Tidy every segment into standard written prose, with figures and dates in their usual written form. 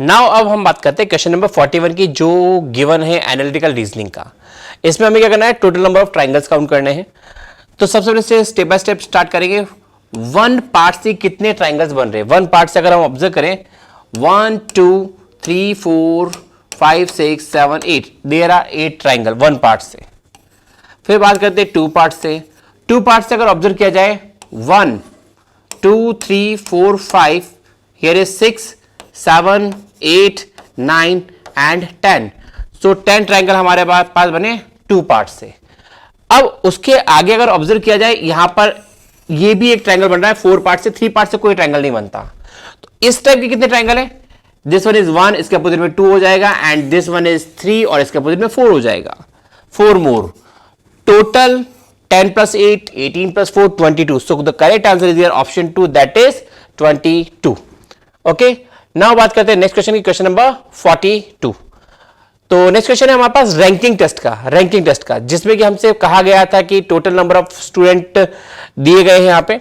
Now अब हम बात करते हैं क्वेश्चन नंबर 41 की, जो गिवन है एनालिटिकल रीजनिंग का। इसमें हमें क्या करना है, total number of triangles count करने हैं। तो सबसे पहले से स्टेप बाय स्टेप स्टार्ट करेंगे। वन पार्ट से कितने ट्राइंगल्स बन रहे हैं, वन पार्ट से अगर हम ऑब्जर्व करें 1 2 3 4 5 6 7 8, there are 8 triangle one part से। फिर बात करते हैं टू पार्ट से। टू पार्ट से अगर ऑब्जर्व किया जाए 1 2 3 4 5, here is 6 7 8 9 and 10। So 10 triangle हमारे पास बने टू पार्ट से। अब उसके आगे अगर ऑब्जर्व किया जाए, यहां पर ये भी एक ट्राइंगल बन रहा है 4 पार्ट से, 3 पार्ट से कोई ट्राइंगल नहीं बनता। तो इस टाइप के कितने ट्राइंगल है, दिस वन इज 1, इसके अपोजिट में 2 हो जाएगा, एंड दिस वन इज 3 और इसके अपोजिट में 4 हो जाएगा, 4 more. Total 10 plus 8 18 plus 4 22। so the correct answer is here option 2, that is 22। okay, now बात करते हैं नेक्स्ट क्वेश्चन की, क्वेश्चन नंबर 42। तो नेक्स्ट क्वेश्चन है हमारे पास रैंकिंग टेस्ट का, जिसमें कि हमसे कहा गया था कि टोटल नंबर ऑफ स्टूडेंट दिए गए हैं यहां पे।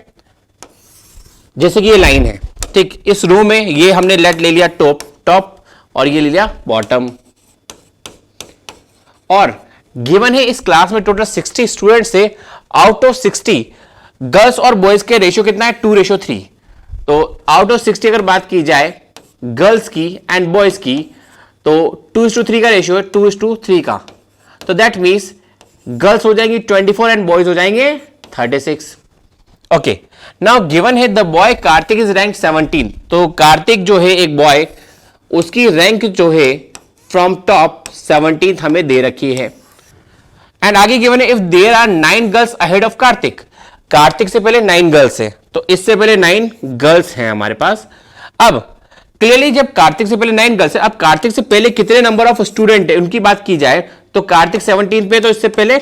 जैसे कि ये लाइन है, ठीक, इस रो में ये हमने लेट ले लिया टॉप और ये ले लिया बॉटम, और गिवन है इस क्लास में टोटल 60 स्टूडेंट्स से, आउट ऑफ 60 गर्ल्स और बॉयज के रेशियो कितना है, 2:3। तो आउट ऑफ 60 अगर बात की जाए गर्ल्स की एंड बॉयज की, तो 2:3 का रेशियो है, 2:3 का। तो दैट मीन्स गर्ल्स हो जाएंगी 24 एंड बॉयज हो जाएंगे 36। ओके, नाउ गिवन है the boy Kartik is rank 17। तो कार्तिक जो है एक बॉय, उसकी रैंक जो है फ्रॉम टॉप 17 हमें दे रखी है। एंड आगे गिवन है if there are 9 girls ahead of Kartik, Kartik से पहले 9 गर्ल्स है, तो इससे पहले 9 गर्ल्स हैं हमारे पास। अब क्लियरली जब कार्तिक से पहले 9 गर्ल्स है, अब कार्तिक से पहले कितने नंबर ऑफ स्टूडेंट है उनकी बात की जाए, तो कार्तिक 17 पे, तो इससे पहले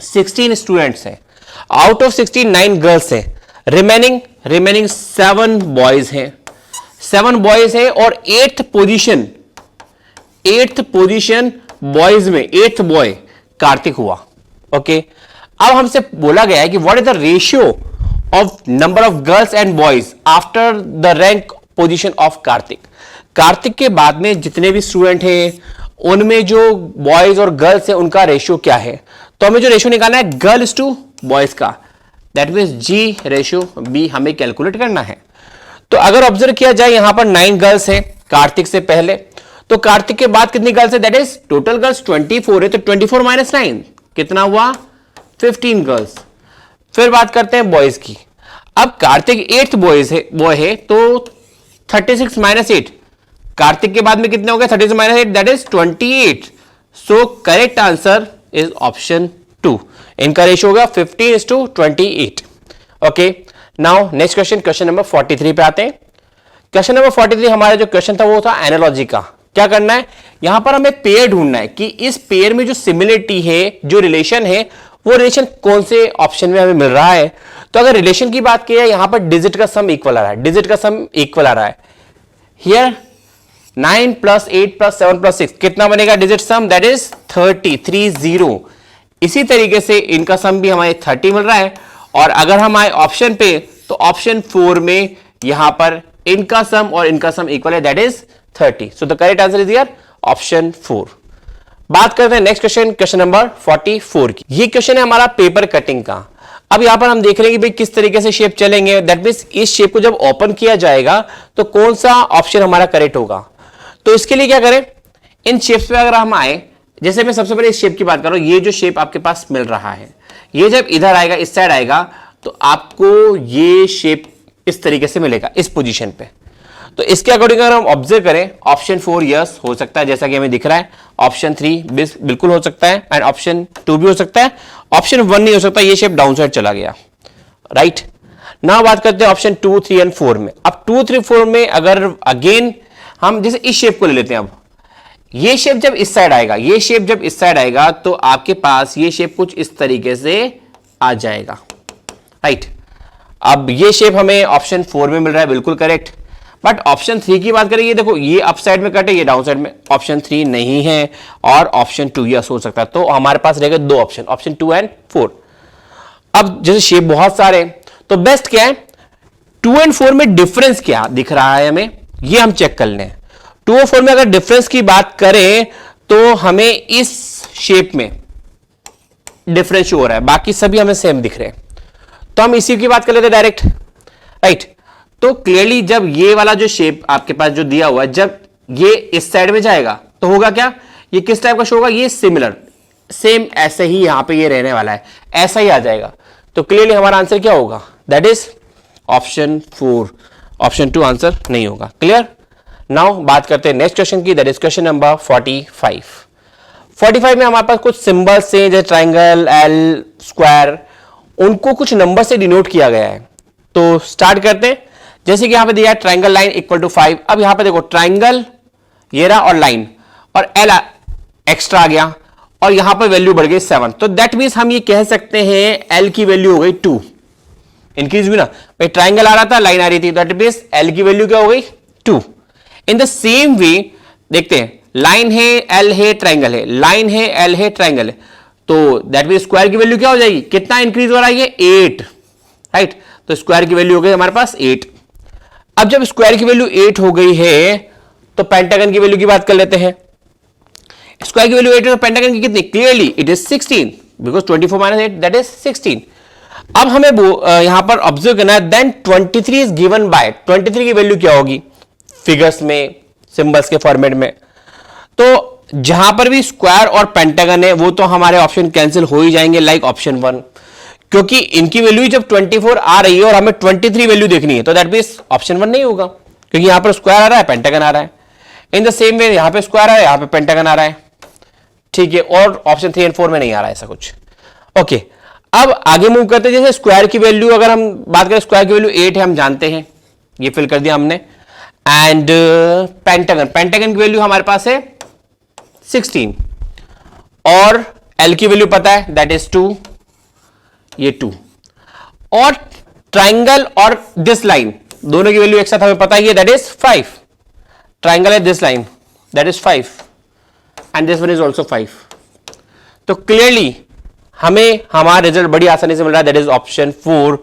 16 स्टूडेंट्स हैं। आउट ऑफ 16 9 गर्ल्स है, रिमेनिंग 7 बॉयज हैं, 7 बॉयज है, और 8th पोजीशन बॉयज में 8th बॉय कार्तिक हुआ। ओके, अब हमसे बोला गया है कि what is the ratio of number of girls and boys after the rank position of Kartik. Kartik के बाद में जितने भी स्टूडेंट हैं उनमें जो बॉयज और गर्ल्स है उनका रेशियो क्या है। तो हमें जो रेशियो निकालना है गर्ल्स टू बॉयज का, that means G ratio B हमें कैलकुलेट करना है। तो अगर ऑब्जर्व किया जाए यहां पर 9 गर्ल्स है कार्तिक से पहले, तो कार्तिक के बाद कितनी गर्ल्स है, दैट इज टोटल गर्ल्स 24 है, तो 24 - 9 कितना हुआ, 15 गर्ल्स। फिर बात करते हैं बॉयज की। अब कार्तिक 8th बॉय है, तो 36 - 8, कार्तिक के बाद में कितने हो गए, 36 - 8, that is 28। So correct answer is option 2, इनका रेशियो होगा 15:28। Okay, now next question, question number 43 पे आते हैं। क्वेश्चन नंबर 43 हमारा जो क्वेश्चन था वो था एनालॉजी का। क्या करना है, यहां पर हमें पेयर ढूंढना है कि इस पेयर में जो सिमिलरिटी है, जो रिलेशन है, वो रिलेशन कौन से ऑप्शन में हमें मिल रहा है। तो अगर रिलेशन की बात की है, यहां पर डिजिट का सम इक्वल आ रहा है, हियर 9 + 8 + 7 + 6 कितना बनेगा डिजिट सम, दैट इज 30। इसी तरीके से इनका सम भी हमें 30 मिल रहा है। और अगर हम आए ऑप्शन पे, तो ऑप्शन 4 में यहां पर इनका सम और इनका सम इक्वल है, that is 30। So the correct answer is here option 4। बात करते हैं नेक्स्ट क्वेश्चन, क्वेश्चन नंबर 44 की। ये क्वेश्चन है हमारा पेपर कटिंग का। अब यहां पर हम देख रहे हैं कि भाई किस तरीके से शेप चलेंगे, दैट मींस इस शेप को जब ओपन किया जाएगा तो कौन सा ऑप्शन हमारा करेक्ट होगा। तो इसके लिए क्या करें, इन शेप्स पे अगर हम आए, जैसे मैं सबसे पहले इस शेप की बात कर रहा हूं, ये जो शेप आपके पास मिल रहा है, ये जब इधर आएगा, इस साइड आएगा, तो आपको ये शेप इस तरीके से मिलेगा इस पोजीशन पे। तो इसके अकॉर्डिंग अगर हम ऑब्जर्व करें, ऑप्शन 4 यस हो सकता है, जैसा कि हमें दिख रहा है। ऑप्शन 3 बिल्कुल हो सकता है, एंड ऑप्शन 2 भी हो सकता है। ऑप्शन 1 नहीं हो सकता, ये शेप डाउन साइड चला गया, राइट। नाउ बात करते हैं ऑप्शन 2 3 एंड 4 में। अब 2 3 4 में अगर अगेन हम जैसे इस शेप को ले लेते हैं, अब ये शेप जब इस साइड आएगा, तो आपके पास ये शेप कुछ इस तरीके से आ जाएगा, राइट। अब ये शेप हमें ऑप्शन 4 में मिल रहा है, बिल्कुल करेक्ट। बट ऑप्शन 3 की बात करें, ये देखो, ये अप साइड में कट है, ये डाउन साइड में, ऑप्शन 3 नहीं है, और ऑप्शन 2 यस हो सकता है। तो हमारे पास रहेगा 2 ऑप्शन, ऑप्शन 2 एंड 4। अब जैसे शेप बहुत सारे, तो बेस्ट क्या है, 2 एंड 4 में डिफरेंस क्या दिख रहा है हमें, ये हम चेक कर लें। 2 और 4 में अगर डिफरेंस की बात करें तो हमें इस शेप में डिफरेंस हो रहा है, बाकी सभी हमें सेम दिख रहे हैं। तो हम इसी की बात कर लेते हैं डायरेक्ट, राइट। तो क्लियरली जब ये वाला जो शेप आपके पास जो दिया हुआ है, जब ये इस साइड में जाएगा तो होगा क्या, ये किस टाइप का शो होगा, ये सिमिलर, सेम ऐसे ही यहां पे ये रहने वाला है, ऐसा ही आ जाएगा। तो क्लियरली हमारा आंसर क्या होगा, that is option 4, option 2 answer नहीं होगा। क्लियर। नाउ बात करते हैं नेक्स्ट क्वेश्चन की, दैट इज क्वेश्चन नंबर 45। 45 में हमारे पास कुछ सिंबल्स हैं, जैसे ट्राइंगल, एल, स्क्वायर, उनको कुछ नंबर से डिनोट किया गया है। तो स्टार्ट करते हैं। जैसे कि यहां पे दिया है ट्राइंगल लाइन इक्वल टू 5। अब यहां पे देखो ट्राइंगल ये रहा और लाइन, और एल एक्स्ट्रा आ गया, और यहां पर वैल्यू बढ़ गई 7। तो दैट मीन्स हम ये कह सकते हैं एल की वैल्यू हो गई 2, इंक्रीज हुई ना भाई, ट्राइंगल आ रहा था, लाइन आ रही थी, दैट मीन्स एल की वैल्यू क्या हो गई 2। इन द सेम वे देखते हैं, लाइन है, एल है, ट्राइंगल है, लाइन है, एल है, ट्राइंगल है, तो दैट मीन्स स्क्वायर की वैल्यू क्या हो जाएगी, कितना इंक्रीज हो रहा है, ये 8, राइट। तो स्क्वायर की वैल्यू हो गई हमारे पास 8। अब जब स्क्वायर की वैल्यू 8 हो गई है तो पेंटागन की वैल्यू की बात कर लेते हैं। स्क्वायर की वैल्यू 8 है तो पेंटागन की कितनी, clearly it is 16, because 24 minus 8 that is 16। अब हमें यहां पर ऑब्जर्व करना है, देन 23 इज गिवन बाय, 23 की वैल्यू क्या होगी फिगर्स में, सिंबल्स के फॉर्मेट में। तो जहां पर भी स्क्वायर और पेंटागन है वो तो हमारे ऑप्शन कैंसिल हो ही जाएंगे, लाइक ऑप्शन 1, क्योंकि इनकी वैल्यू जब 24 आ रही है और हमें 23 वैल्यू देखनी है, तो दैट मींस ऑप्शन 1 नहीं होगा, क्योंकि यहां पर स्क्वायर आ रहा है, पेंटागन आ रहा है। इन द सेम वे यहां पे स्क्वायर आ रहा है, यहां पे पेंटागन आ रहा है, ठीक है, और ऑप्शन 3 एंड 4 में नहीं आ रहा है ऐसा कुछ। ओके, अब आगे मूव करते हैं। जैसे स्क्वायर की वैल्यू अगर हम बात करें, स्क्वायर की वैल्यू 8 है, हम जानते हैं, ये फिल कर दिया हमने। एंड पेंटागन की वैल्यू हमारे पास है 16, और एल की वैल्यू पता है दैट इज 2, ये 2, और ट्राइंगल और दिस लाइन दोनों की वैल्यू एक साथ हमें पता ही है, दैट इज 5। ट्राइंगल है this line, that is 5, and this one is also 5। तो क्लियरली हमें हमारा रिजल्ट बड़ी आसानी से मिल रहा है, दैट इज ऑप्शन 4।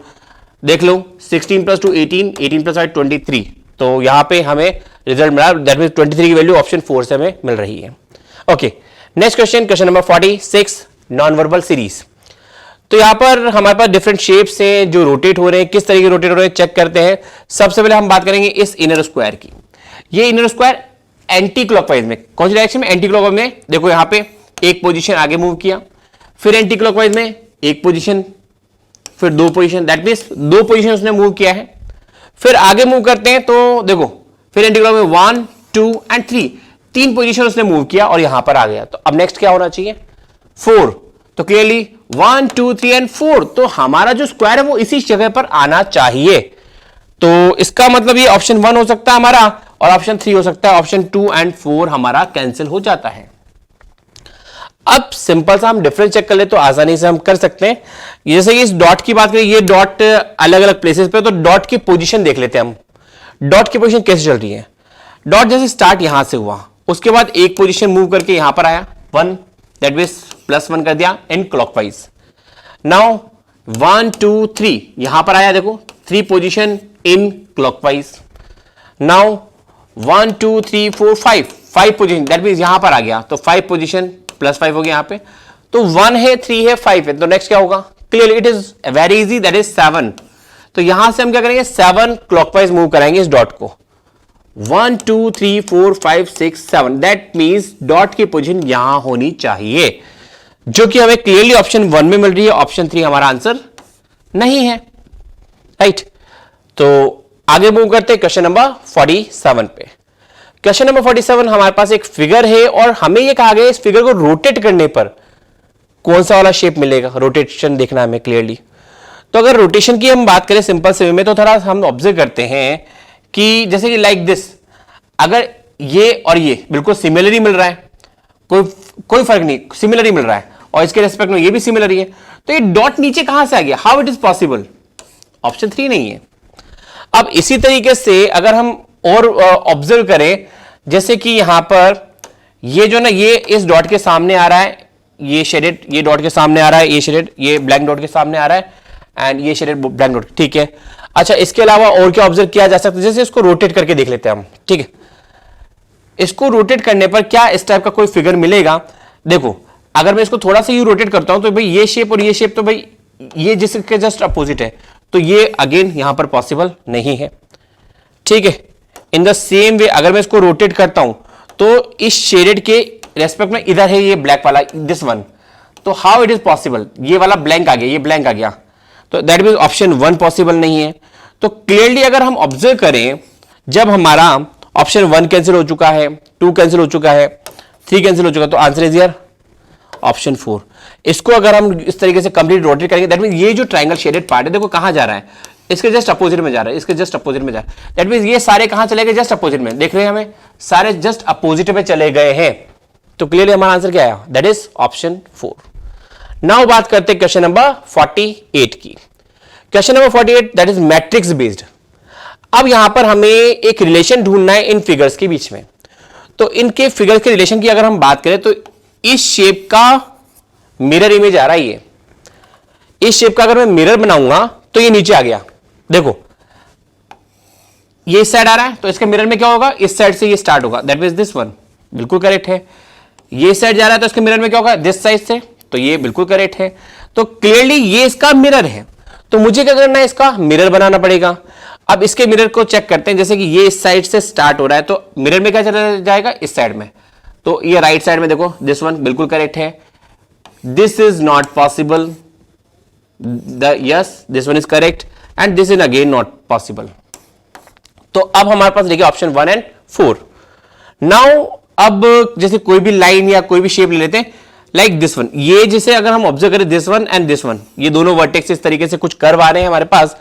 देख लो 16 प्लस 2 18, 18 प्लस 5 23, तो यहां पे हमें रिजल्ट मिला, दैट मींस 23 की वैल्यू ऑप्शन 4 से हमें मिल रही है। Okay, next question, question number 46, non verbal series. तो यहां पर हमारे पास डिफरेंट शेप्स हैं जो रोटेट हो रहे हैं, किस तरीके रोटेट हो रहे हैं चेक करते हैं। सबसे पहले हम बात करेंगे इस इनर स्क्वायर की। ये इनर स्क्वायर एंटी क्लॉकवाइज में, कौन सी डायरेक्शन में, एंटी क्लॉकवाइज में। देखो यहां पे एक पोजीशन आगे मूव किया, फिर एंटी क्लॉकवाइज में एक पोजीशन, फिर 2 पोजीशन, दैट मींस 2 पोजीशन उसने मूव किया है। फिर आगे मूव करते हैं तो देखो फिर एंटी क्लॉकवाइज में 1 2 एंड 3 पोजीशन उसने मूव किया और यहां पर आ गया। तो अब नेक्स्ट क्या होना चाहिए, 4। तो क्लियरली 1 2 3 एंड 4, तो हमारा जो स्क्वायर है वो इसी जगह पर आना चाहिए। तो इसका मतलब ये ऑप्शन 1 हो सकता है हमारा, और ऑप्शन 3 हो सकता है, ऑप्शन 2 एंड 4 हमारा कैंसिल हो जाता है। अब सिंपल सा हम डिफरेंस चेक कर ले तो आसानी से हम कर सकते हैं। जैसे इस डॉट की बात करें, ये डॉट अलग अलग प्लेसेस पे, तो डॉट की पोजीशन देख लेते हैं हम, डॉट की पोजीशन कैसे चल रही है। डॉट जैसे स्टार्ट यहां से हुआ, उसके बाद एक पोजीशन मूव करके यहां पर आया 1, दैट मींस +1 कर दिया इन क्लॉकवाइज। नाउ 1 2 3 यहां पर आया, देखो 3 position in clockwise. Now 1 2 3 4 5 position, that means यहां पर आ गया, तो 5 पोजीशन +5 हो गया यहां पे। तो 1 है, 3 है, 5 है, तो नेक्स्ट क्या होगा, clearly it is very easy, that is 7। तो यहां से हम क्या करेंगे, 7 क्लॉकवाइज मूव कराएंगे इस डॉट को, 1 2 3 4 5 6 7, दैट मींस डॉट की पोजीशन यहां होनी चाहिए, जो कि हमें क्लियरली ऑप्शन 1 में मिल रही है। ऑप्शन 3 हमारा आंसर नहीं है, राइट। तो आगे मूव करते हैं क्वेश्चन नंबर 47 पे। क्वेश्चन नंबर 47 हमारे पास एक फिगर है और हमें यह कहा गया इस फिगर को रोटेट करने पर कौन सा वाला शेप मिलेगा, रोटेशन देखना है हमें क्लियरली। तो अगर रोटेशन की हम बात करें सिंपल से वे में, तो थोड़ा हम ऑब्जर्व करते हैं कि जैसे कि लाइक दिस, अगर ये और ये बिल्कुल सिमिलर ही मिल रहा है, कोई फर्क नहीं, सिमिलर ही मिल रहा है, और इसके रेस्पेक्ट में ये भी सिमिलर ही है, तो ये डॉट नीचे कहां से आ गया, how it is possible, option 3 नहीं है। अब इसी तरीके से अगर हम और ऑब्जर्व करें, जैसे कि यहां पर ये जो ना, ये इस डॉट के सामने आ रहा है, ये शेडेड, ये डॉट के सामने आ रहा है, ये शेडेड, ये ब्लैक डॉट के सामने आ रहा है, एंड ये शेडेड ब्लैक डॉट, ठीक है। अच्छा, इसके अलावा और क्या ऑब्जर्व किया जा सकता है, जैसे इसको रोटेट करके देख लेते हैं हम, ठीक है। इसको रोटेट करने पर क्या इस टाइप का कोई फिगर मिलेगा? देखो, अगर मैं इसको थोड़ा सा यू रोटेट करता हूं तो भाई ये शेप और ये शेप तो भाई ये जिसके जस्ट अपोजिट है, तो ये अगेन यहां पर पॉसिबल नहीं है। ठीक है, इन द सेम वे अगर मैं इसको रोटेट करता हूं तो इस शेडेड के रेस्पेक्ट में इधर है ये ब्लैक वाला, दिस वन, तो हाउ इट इज पॉसिबल? ये वाला ब्लैंक आ गया, ये ब्लैंक आ गया, तो दैट मीन ऑप्शन 1 पॉसिबल नहीं है। तो क्लियरली अगर हम ऑब्जर्व करें, जब हमारा ऑप्शन 1 कैंसिल हो चुका है, 2 कैंसिल हो चुका है, 3 कैंसिल हो चुका है, तो आंसर इज हियर ऑप्शन 4। इसको अगर हम इस तरीके से कंप्लीट रोटेट करेंगे, दैट मीन ये जो ट्रायंगल शेडेड पार्ट है देखो कहां जा रहा है, इसके जस्ट अपोजिट में जा रहा है, इसके जस्ट अपोजिट में जा रहा है। दैट मीन ये सारे कहां चले गए? जस्ट अपोजिट में। देख रहे हैं हमें सारे जस्ट अपोजिट में चले गए हैं, तो क्लियरली हमारा आंसर क्या आया? That is option 4। नाउ बात करते हैं क्वेश्चन नंबर 48 की। Question number 48 that is matrix based. अब यहां पर हमें एक रिलेशन ढूंढना है इन फिगर्स के बीच में। तो इनके फिगर्स के रिलेशन की अगर हम बात करें तो इस शेप का मिरर इमेज आ रहा है, ये इस शेप का अगर मैं मिरर बनाऊंगा तो ये नीचे आ गया। देखो ये इस साइड आ रहा है, तो इसके मिरर में क्या होगा? इस साइड से ये स्टार्ट होगा, दैट मींस दिस वन, बिल्कुल करेक्ट है। ये इस साइड जा रहा है तो इसके मिरर में क्या होगा? दिस साइड से, तो ये बिल्कुल करेक्ट है। तो क्लियरली ये इसका मिरर है, तो मुझे क्या करना है? इसका मिरर बनाना पड़ेगा। अब इसके मिरर को चेक करते हैं, जैसे कि ये इस साइड से स्टार्ट हो रहा है, तो मिरर में क्या चला जाएगा? इस साइड में, तो ये राइट साइड में देखो दिस वन बिल्कुल करेक्ट है। This is not possible, yes this one is correct and this is again not possible. तो अब हमारे पास देखिए ऑप्शन 1 एंड 4। नाउ अब जैसे कोई भी लाइन या कोई भी शेप ले लेते हैं, लाइक दिस वन, ये जैसे अगर हम ऑब्जर्व करें this one and this one, ये दोनों वर्टेक्स इस तरीके से कुछ कर्व आ रहे हैं हमारे पास।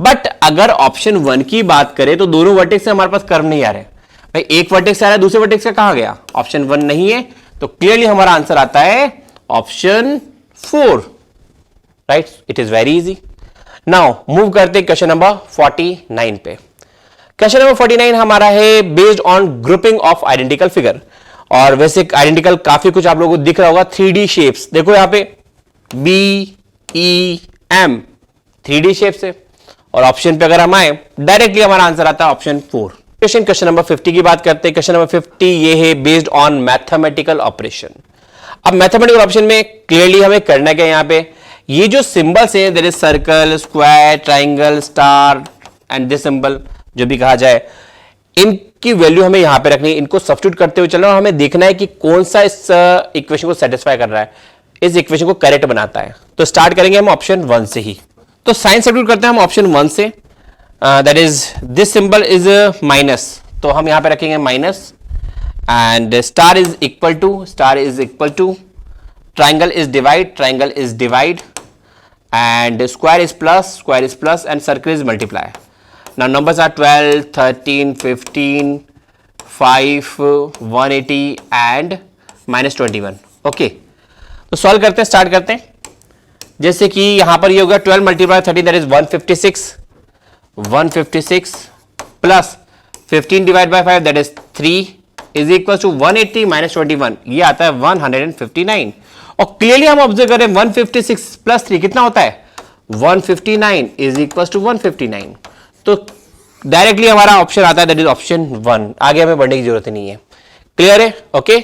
बट अगर ऑप्शन 1 की बात करें तो दोनों वर्टेक्स से हमारे पास कर्व नहीं आ रहे भाई, एक वर्टेक्स आ रहा है, दूसरे वर्टेक्स का कहां गया? ऑप्शन 1 नहीं है, तो क्लियरली हमारा आंसर आता है option 4, right? It is very easy. Now move करते क्वेश्चन नंबर 49 पे। क्वेश्चन नंबर 49 हमारा है based on grouping of identical figure. और वैसे आइडेंटिकल काफी कुछ आप लोगों को दिख रहा होगा, 3D शेप्स देखो यहां पे BEM 3D शेप्स है, और ऑप्शन पे अगर हम आए डायरेक्टली हमारा आंसर आता है ऑप्शन 4। क्वेश्चन नंबर 50 की बात करते हैं। क्वेश्चन नंबर 50 ये है बेस्ड ऑन मैथमेटिकल ऑपरेशन। अब मैथमेटिकल ऑपरेशन में क्लियरली हमें करना क्या? यहां पे ये जो सिंबल्स हैं, there is circle, square, triangle, star and this symbol जो भी कहा जाए, इनकी वैल्यू हमें यहां पे रखनी है। इनको सब्स्टिट्यूट करते हुए चलना, और हमें देखना है कि कौन सा इस इक्वेशन को सेटिस्फाई कर रहा है, इस इक्वेशन को करेक्ट बनाता है। तो स्टार्ट करेंगे हम ऑप्शन 1 से ही। तो साइन सब्स्टिट्यूट करते हैं हम ऑप्शन 1 से, that is this symbol is minus, तो हम यहां पे रखेंगे minus, and star is equal to triangle is divide, and square is plus, and circle is multiply. Now numbers are 12, 13, 15, 5, 180 and -21. Okay, तो सॉल्व करते हैं, स्टार्ट करते हैं। जैसे कि यहां पर ये होगा 12 multiply 13 that is 156 plus 15 divide by 5 that is 3 is equal to 180 -21, ये आता है 159। और क्लियरली हम ऑब्जर्व करें 156 प्लस 3 कितना होता है? 159 इज इक्वल टू 159। तो डायरेक्टली हमारा ऑप्शन आता है दैट इज ऑप्शन 1। आगे हमें बढ़ने की जरूरत नहीं है। क्लियर है? ओके।